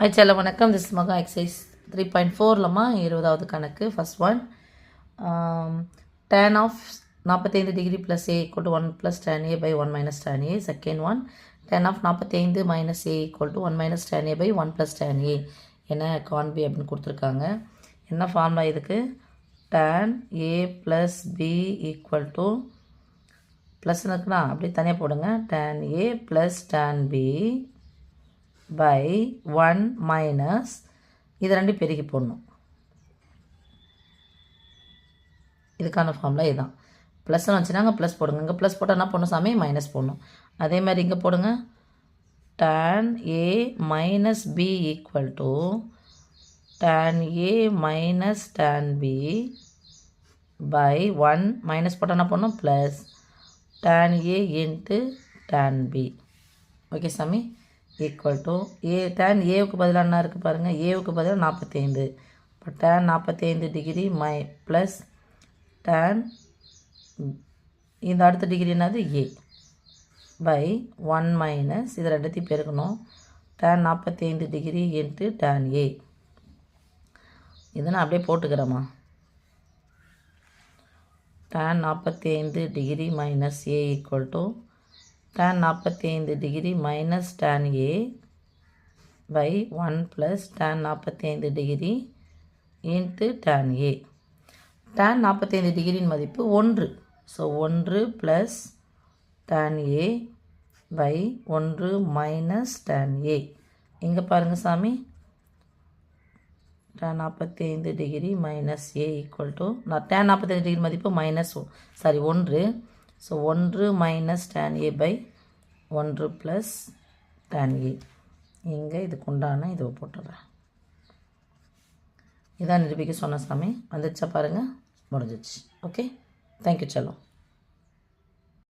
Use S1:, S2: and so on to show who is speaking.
S1: Hi செல்ல வணக்கம். This மகா எக்ஸசைஸ் 3.4லம்மா 20வது கணக்கு. First one, tan of 45 degree plus A equal to 1 plus tan A by 1 minus tan A. Second one, tan of 45 minus A equal to 1 minus tan A by 1 plus tan A என காண்பி அப்படின்னு கொடுத்துருக்காங்க. என்ன formula இதுக்கு? tan A plus B equal to ப்ளஸ்ன்னு இருக்குன்னா அப்படியே தனியாக போடுங்க. tan A plus tan B by 1 minus இது ரெண்டு பெருக்கி போடணும். இதுக்கான ஃபார்முலா இதுதான். ப்ளஸ்ன்னு வச்சுனாங்க ப்ளஸ் போடுங்க. இங்கே ப்ளஸ் போட்டால் என்ன பண்ணணும் சாமி? மைனஸ் போடணும். அதே மாதிரி இங்கே போடுங்க. tan a minus B equal to tan a minus tan b by 1 minus போட்டால் என்ன பண்ணணும்? Plus tan a into tan b. Okay சாமி, ஈக்குவல் டு ஏ tan ஏவுக்கு பதிலாக என்ன இருக்குது பாருங்கள். ஏவுக்கு பதிலாக 45. இப்போ tan 45 டிகிரி ப்ளஸ் tan இந்த அடுத்த டிகிரி என்னது? ஏ பை 1 மைனஸ் இது ரெண்டுத்தையும் பெருக்கணும். tan 45 degree into tan A. இதை நான் அப்படியே போட்டுக்கிறேம்மா. tan 45 degree minus A equal to tan 45 degree minus tan A by 1 plus tan 45 degree into tan A. tan 45 டிகிரியின் மதிப்பு 1. So 1 plus tan A by 1 minus tan A. இங்கே பாருங்கள் சாமி, tan 45 degree minus A equal to tan 45 degree மதிப்பு minus 1. So 1 minus tan A by 1 plus tan A. இங்கே இதுக்கு உண்டான இதை போட்டுடுறேன். இதான் நிரூபிக்க சொன்ன சாமி. வந்துடுச்சா பாருங்கள், முடிஞ்சிச்சு. ஓகே, தேங்க்யூ செல்லம்.